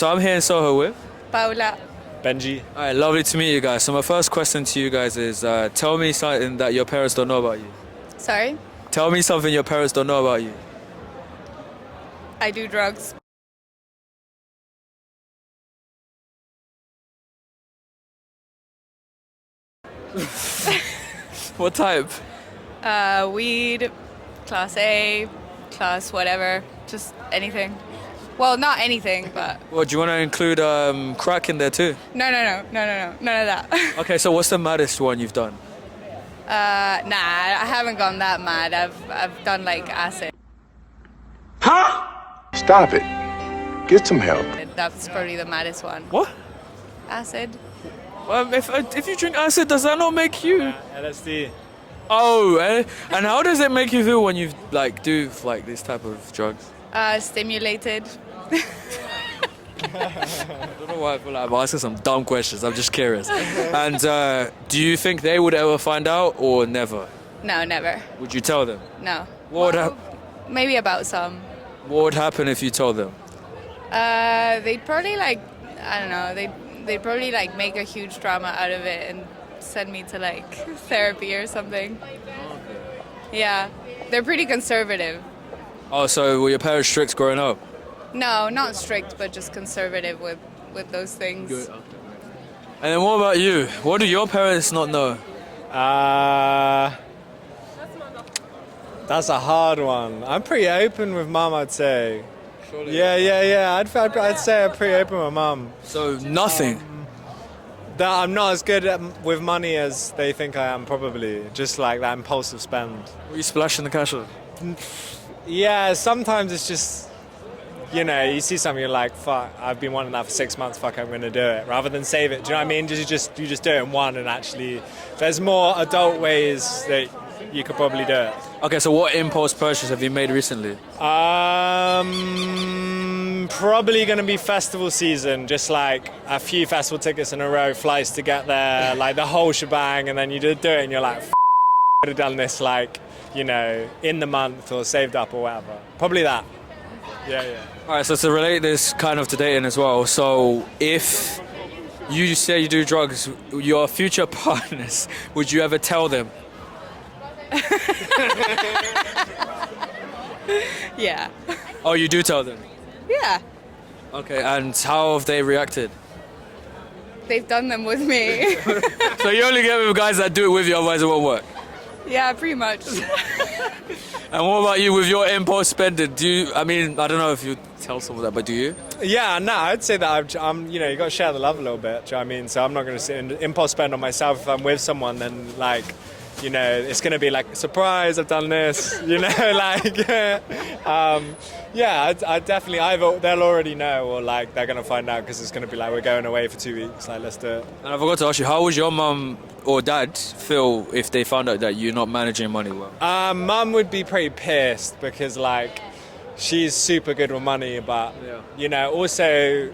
So I'm here in Soho with. Paula. Benji. All right, lovely to meet you guys. So my first question to you guys is, tell me something that your parents don't know about you. Sorry? Tell me something your parents don't know about you. I do drugs. What type? Weed, class A, class whatever, just anything. Well, not anything, but Well, do you want to include crack in there too? no, none of that. Okay, so what's the maddest one you've done? Nah, I haven't gone that mad. I've done like acid. Stop it. Get some help. That's probably the maddest one. What? Acid. If you drink acid, does that not make you? LSD. Oh, and how does it make you feel when you do this type of drugs? Stimulated. I don't know why I feel like I'm asking some dumb questions. I'm just curious. And do you think they would ever find out or never? No, never. Would you tell them? No. What would, Well, maybe about some. what would happen if you told them? They'd probably I don't know. They'd probably make a huge drama out of it and send me to therapy or something. Yeah, they're pretty conservative. Oh, so were your parents strict growing up? No, not strict, but just conservative with those things. And then what about you? What do your parents not know? That's a hard one. I'm pretty open with mum, I'd say. Yeah. I'd say I'm pretty open with mum. So nothing. That I'm not as good with money as they think I am, probably. Just like that impulsive spend. Were you splashing the cash on? Yeah, sometimes it's just, you see something, you're like, fuck, I've been wanting that for 6 months, fuck, I'm going to do it. Rather than save it, do you know what I mean? You just do it in one, and actually, there's more adult ways that you could probably do it. Okay, so what impulse purchase have you made recently? Probably going to be festival season, just like a few festival tickets in a row, flights to get there, like the whole shebang, and then you do it and you're like, could have done this in the month or saved up or whatever. Probably that. Yeah. All right, so to relate this kind of to dating as well, so if you say you do drugs, your future partners, would you ever tell them? Yeah. Oh, you do tell them? Yeah. Okay, and how have they reacted? They've done them with me. So you only get with guys that do it with you, otherwise it won't work. Yeah, pretty much. And what about you with your impulse spending? I don't know if you tell someone that, but do you? Yeah, no, I'd say that I'm you got to share the love a little bit, do you know what I mean? So I'm not going to sit and impulse spend on myself. If I'm with someone, then it's going to be like, surprise, I've done this, yeah, I definitely, they'll already know, or they're going to find out, because it's going to be we're going away for 2 weeks, let's do it. And I forgot to ask you, how would your mum or dad feel if they found out that you're not managing money well? Mum would be pretty pissed, because she's super good with money, but also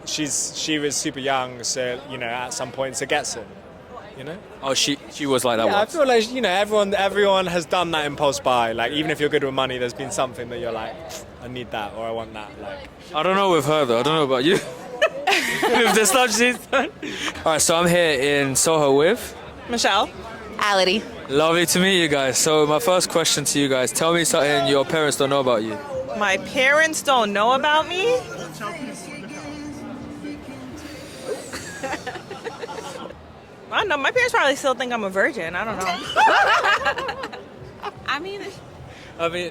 she was super young, so at some points it gets it. Oh, she was like that Yeah, once. I feel like everyone has done that impulse buy. Even if you're good with money, there's been something that you're like, I need that, or I want that. I don't know with her though. I don't know about you. With the stuff she's done. All right, so I'm here in Soho with Michelle. Ality. Lovely to meet you guys. So my first question to you guys: tell me something your parents don't know about you. My parents don't know about me? I don't know. My parents probably still think I'm a virgin. I don't know. I mean,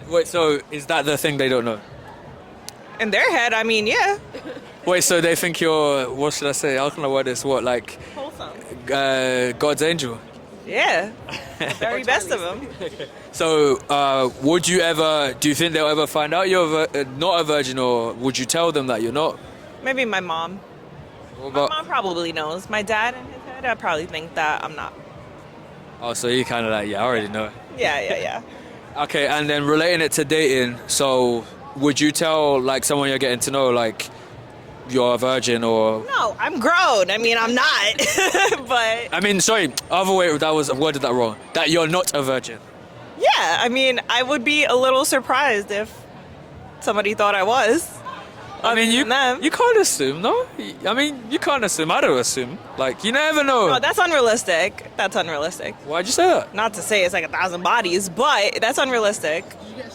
wait. So is that the thing they don't know? In their head, yeah. Wait, so they think you're, what should I say? How can I word this? What, Wholesome. God's angel? Yeah. Very best of them. So, do you think they'll ever find out you're not a virgin, or would you tell them that you're not? Maybe my mom. What My about, mom probably knows. My dad, in his head, I probably think that I'm not. oh, so you kind of I already know. Yeah. Okay, and then relating it to dating, so would you tell someone you're getting to know you're a virgin, or? No, I'm grown. I'm not. But Sorry, other way, I worded that wrong. That you're not a virgin. yeah, I would be a little surprised if somebody thought I was. I mean, you them. you can't assume, no? I mean, you can't assume. I don't assume. Like, you never know. No, that's unrealistic. That's unrealistic. Why'd you say that? Not to say it's like 1,000 bodies, but that's unrealistic.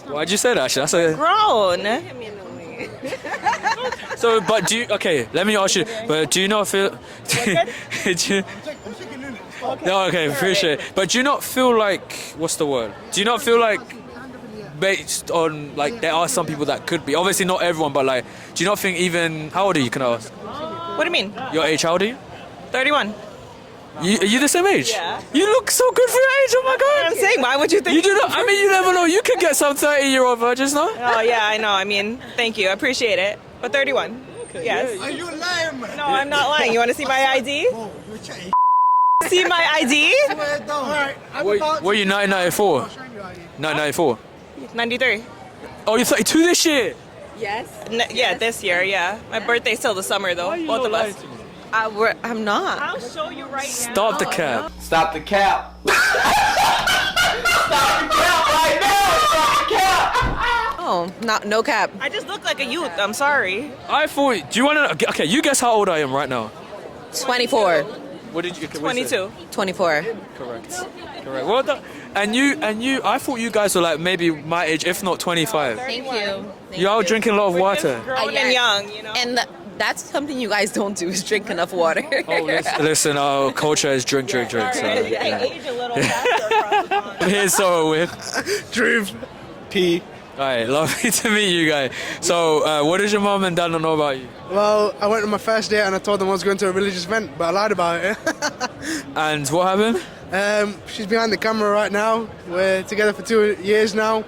Why'd you say that? Actually, that's a. Grown. So, but do you? Okay, let me ask you. But do you not feel? do you, no, okay, appreciate it. But do you not feel like what's the word? Do you not feel like based on like there are some people that could be obviously not everyone, but like do you not think even how old are you? Can I ask? What do you mean? Your age? How old are you? 31. Are you the same age? Yeah. You look so good for your age. Oh my god. I'm saying, why would you think? You do not. I mean, you never know. You could get some 30-year-old virgins, no? Oh yeah, I know. I mean, thank you. I appreciate it. But 31. Yes. Are you lying, man? No, I'm not lying. You want to see my ID? See my ID? Alright, Were you 1994? 1994. 93. Oh, you're 32 this year. Yes. Yeah, this year. Yeah. My birthday's still the summer though. Both of us. I'm not. I'll show you right now. Stop the cap. Stop the cap. Stop the cap right now. Stop the cap. Oh, no cap. I just look like a youth. I'm sorry. I thought. Do you want to? Okay, you guess how old I am right now. 24. What did you? what did you say? 22. 24. Correct. Well done. And you. I thought you guys were like maybe my age, if not 25. Thank you. You're all drinking a lot of water. Grown yeah. and young, you know. And that's something you guys don't do is drink enough water. Oh, listen, our culture is drink. So, yeah. Age a little faster across the pond. Here's so with. Truth. P. Alright, lovely to meet you guys. So, what does your mom and dad not know about you? Well, I went on my first date and I told them I was going to a religious event, but I lied about it. And what happened? She's behind the camera right now. We're together for 2 years now.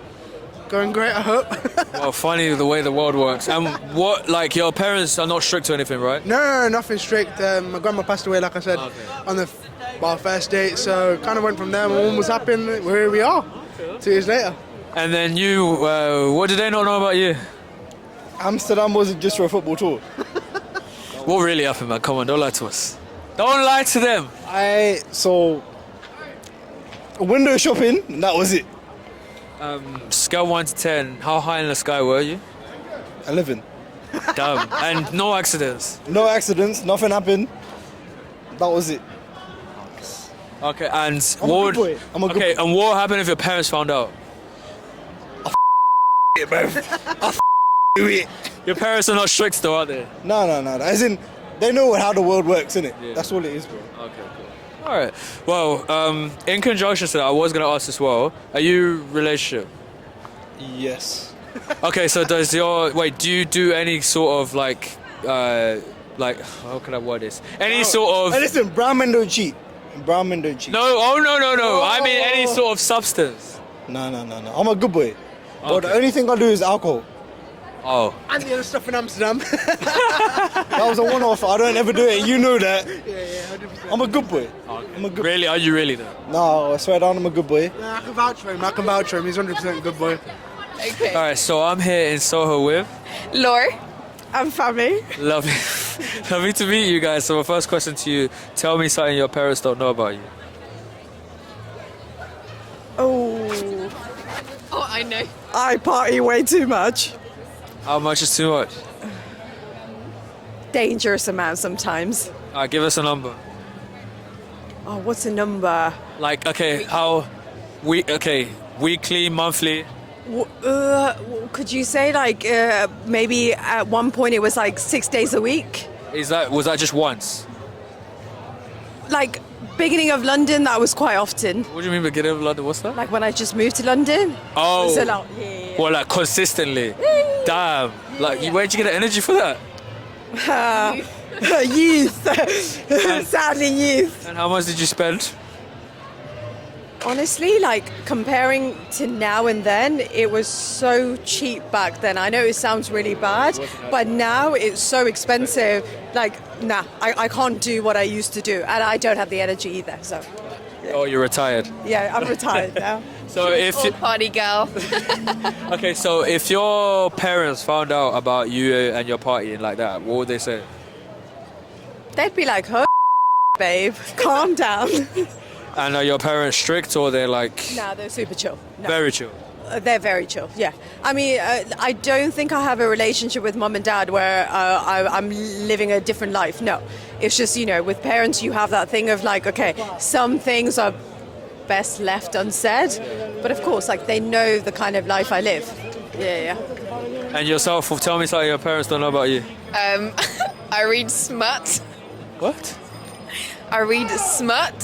Going great, I hope. Well, funny the way the world works. And what, like, your parents are not strict or anything, right? No, nothing strict. My grandma passed away, like I said, on our first date, so kind of went from there. My mum was happy, and here we are, 2 years later. And then you, what did they not know about you? Amsterdam wasn't just for a football tour. What really happened, man? Come on, don't lie to us. Don't lie to them. So window shopping, and that was it. Scale 1 to 10, how high in the sky were you? 11. Damn. And no accidents. No accidents, nothing happened. That was it. Okay, and I'm a what good boy. I'm a good okay, and what would happen if your parents found out? Do it. Your parents are not strict though, are they? No. As in, they know how the world works, innit? Yeah. That's all it is, bro. Okay, cool. All right. Well, in conjunction to that, I was gonna ask as well. Are you relationship? Yes. Okay, so do you do any sort of like how can I word this? Any sort of Hey, listen, brown men don't cheat. Brown men don't cheat. no, no. I mean any sort of substance. No. I'm a good boy. But Okay. the only thing I do is alcohol. Oh. And the other stuff in Amsterdam. That was a one-off. I don't ever do it. You know that. Yeah, 100%. I'm a good boy. I'm a good. Really? Are you really though? No, I swear down, I'm a good boy. Nah, I can vouch for him. He's 100% a good boy. Okay. All right. So I'm here in Soho with Lore. I'm family. lovely, lovely to meet you guys. So my first question to you: tell me something your parents don't know about you. Oh, I know. I party way too much. How much is too much? Dangerous amount sometimes. All right, give us a number. Oh, what's a number? Like, okay, weekly, monthly. Could you say like maybe at one point it was like 6 days a week? Was that just once? Like beginning of London, that was quite often. What do you mean beginning of London? What's that? Like when I just moved to London. Oh. It was a lot. Yeah. Well, like consistently. Damn. Like, where'd you get the energy for that? Youth. Sadly, youth. And how much did you spend? Honestly, like comparing to now and then, it was so cheap back then. I know it sounds really bad, but now it's so expensive. Like, nah, I can't do what I used to do, and I don't have the energy either. So, Oh, you're retired. yeah, I'm retired now. So if you, Party girl. okay, so if your parents found out about you and your partying like that, what would they say? They'd be like, "Huh, babe, calm down." And are your parents strict or they're like Nah, they're super chill. No. very chill? They're very chill, yeah. I mean, I don't think I have a relationship with mum and dad where I'm living a different life. No, it's just, you know, with parents you have that thing of like, okay, some things are best left unsaid, but of course, like they know the kind of life I live. Yeah. And yourself, tell me something your parents don't know about you. I read smut. What? I read smut,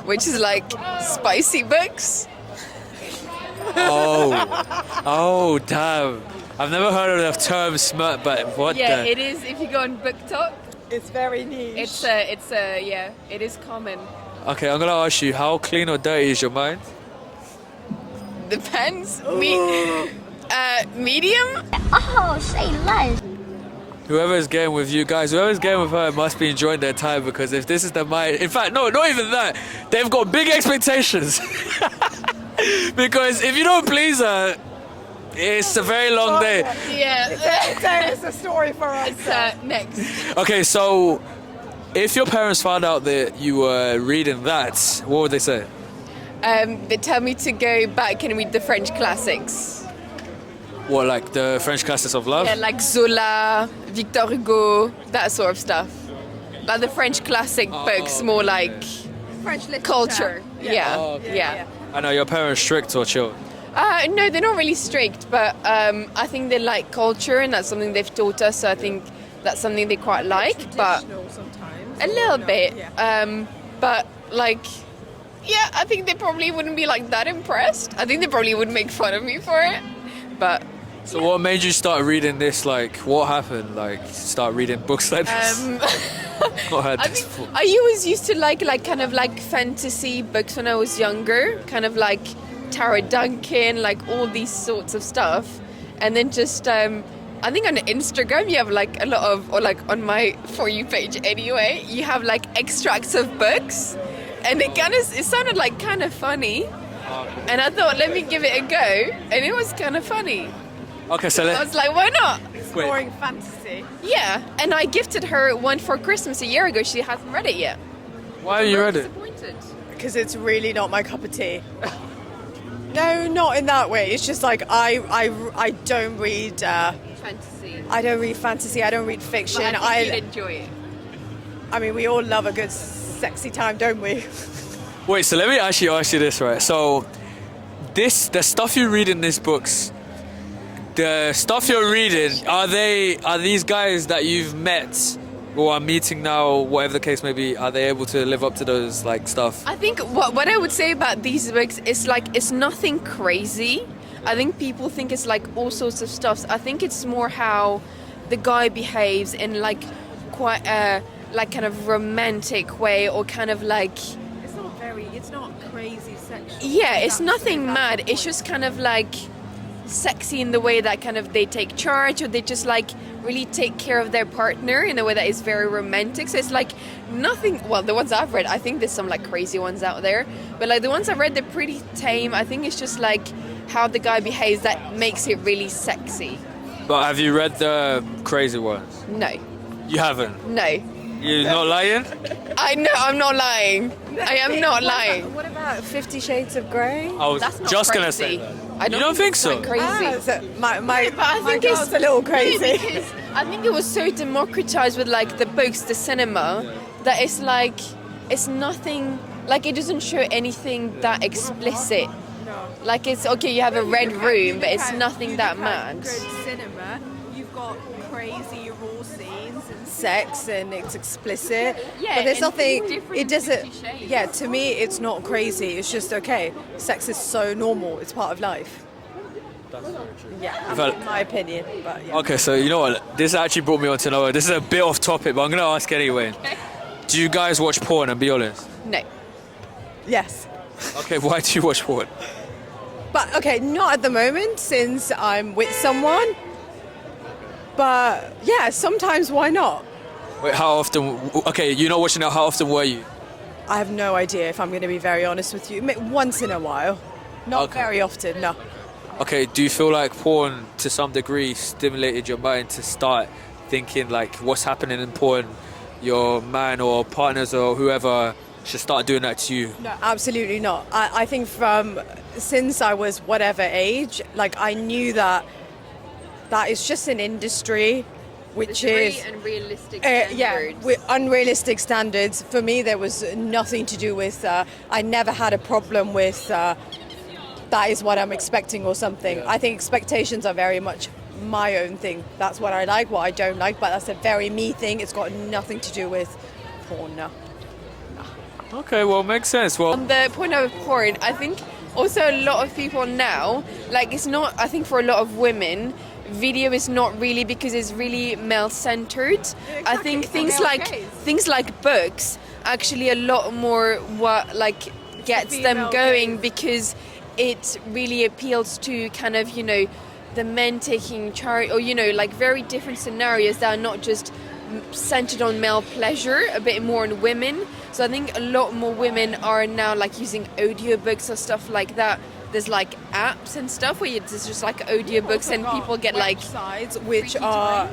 which is like spicy books. Oh, damn. I've never heard of the term smut, but what Yeah, the... it is. If you go on BookTok, It's very niche. it is common. Okay, I'm gonna ask you, how clean or dirty is your mind? Depends. Medium. Oh, say less. Whoever's getting with you guys, whoever's getting with her must be enjoying their time, because if this is the mind... In fact, no, not even that. They've got big expectations. Because if you don't please her, it's a very long day. Yeah. Tell us a story for us. Next. Okay, so if your parents found out that you were reading that, what would they say? They tell me to go back and read the French classics. What, like the French classics of love? Yeah, like Zola, Victor Hugo, that sort of stuff. Like the French classic books, more like French literature. culture. Yeah. Oh, okay. Yeah. I know, your parents strict or chill? No, they're not really strict, but I think they like culture, and that's something they've taught us. So I think that's something they quite like, but sometimes. a little bit. But like, yeah, I think they probably wouldn't be like that impressed. I think they probably would make fun of me for it, but. So what made you start reading this? Like, what happened? Like, start reading books like this? Not heard this before. I always used to like kind of like fantasy books when I was younger, kind of like Tara Duncan, like all these sorts of stuff. And then just, I think on Instagram you have like a lot of, or like on my For You page anyway, you have like extracts of books. And it sounded like kind of funny. And I thought, let me give it a go. And it was kind of funny. Okay, so I was like, why not? Exploring fantasy. Yeah, and I gifted her one for Christmas a year ago. She hasn't read it yet. Why haven't you read it? Disappointed. Because it's really not my cup of tea. No, not in that way. It's just like I don't read. Fantasy. I don't read fantasy. I don't read fiction. But I think you'd enjoy it. I mean, we all love a good sexy time, don't we? Wait, so let me actually ask you this, right? So, the stuff you read in these books, the stuff you're reading, are these guys that you've met or are meeting now, whatever the case may be, are they able to live up to those like stuff? I think what I would say about these books is like it's nothing crazy. I think people think it's like all sorts of stuff. I think it's more how the guy behaves in like quite a like kind of romantic way, or kind of like It's not crazy sexual. yeah, it's nothing mad. It's just kind of like sexy in the way that kind of they take charge, or they just like really take care of their partner in a way that is very romantic. So it's like nothing. Well, the ones I've read, I think there's some like crazy ones out there, but like the ones I've read, they're pretty tame. I think it's just like how the guy behaves that makes it really sexy. But have you read the crazy ones? No, You haven't? no. You're not lying? I know, I'm not lying. I am not lying. What about 50 Shades of Grey? I was That's not just crazy. gonna say that. I You don't think it's so? like crazy. So my But I think girl's it's a little no, crazy. because I think it was so democratized with like the books, the cinema, that it's like it's nothing. Like it doesn't show anything that explicit. Like it's okay, you have a red room, but it's nothing that mad. Good cinema, you've got crazy raw scenes and sex, and it's explicit. Yeah, but there's and nothing. different It doesn't. 50 Shades. Yeah, to me, it's not crazy. It's just okay. Sex is so normal. It's part of life. Yeah, Well- in my opinion. But yeah. Okay, so you know what? This actually brought me on to know. This is a bit off topic, but I'm gonna ask anyway. Do you guys watch porn? And be honest. No. Yes. Okay, why do you watch porn? But okay, not at the moment since I'm with someone. But yeah, sometimes why not? Wait, how often? Okay, you're not watching it. How often were you? I have no idea if I'm going to be very honest with you. Once in a while, not Okay. very often. No. Okay, do you feel like porn, to some degree, stimulated your mind to start thinking like what's happening in porn? Your man or partners or whoever should start doing that to you. No, absolutely not. I think from since I was whatever age, like I knew that is just an industry which is really unrealistic with unrealistic standards. For me, there was nothing to do with. I never had a problem with. That is what I'm expecting or something. I think expectations are very much my own thing. That's what I like, what I don't like, but that's a very me thing. It's got nothing to do with porn. No. Okay, well, makes sense. Well, On the point of porn, I think also a lot of people now, like it's not, I think for a lot of women, video is not really because it's really male-centered. I think things like books actually a lot more what like gets them going because it really appeals to kind of, you know, the men taking charge, or, you know, like very different scenarios that are not just centered on male pleasure, a bit more on women. So I think a lot more women are now like using audiobooks or stuff like that. There's like apps and stuff where there's just like audiobooks and people get like websites which are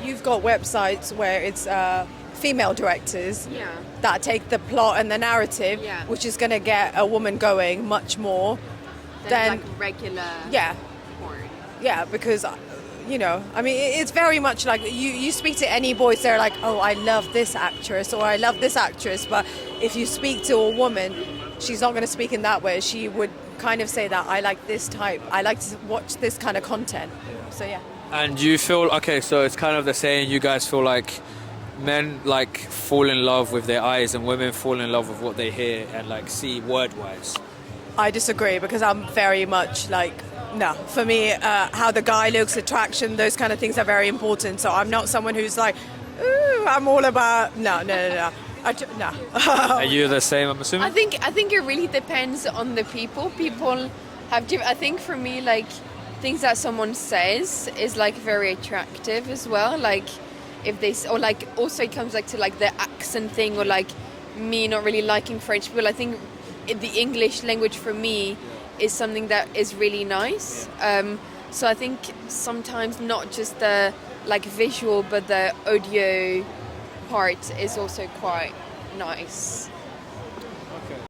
you've got websites where it's female directors that take the plot and the narrative, which is going to get a woman going much more than like regular porn. Yeah, because you know, I mean, it's very much like you speak to any boys, they're like, oh, I love this actress or I love this actress. But if you speak to a woman, she's not going to speak in that way. She would kind of say that I like this type, I like to watch this kind of content. So yeah. and you feel, okay, so it's kind of the saying, you guys feel like men like fall in love with their eyes and women fall in love with what they hear and like see word-wise. I disagree because I'm very much like, no, for me, how the guy looks, attraction, those kind of things are very important. So I'm not someone who's like, ooh, I'm all about, no. No. Are you the same, I'm assuming? I think it really depends on the people. People have different. I think for me, like things that someone says is like very attractive as well. Like if they, or like also it comes like to like the accent thing, or like me not really liking French people. I think the English language for me is something that is really nice. So I think sometimes not just the like visual, but the audio part is also quite nice.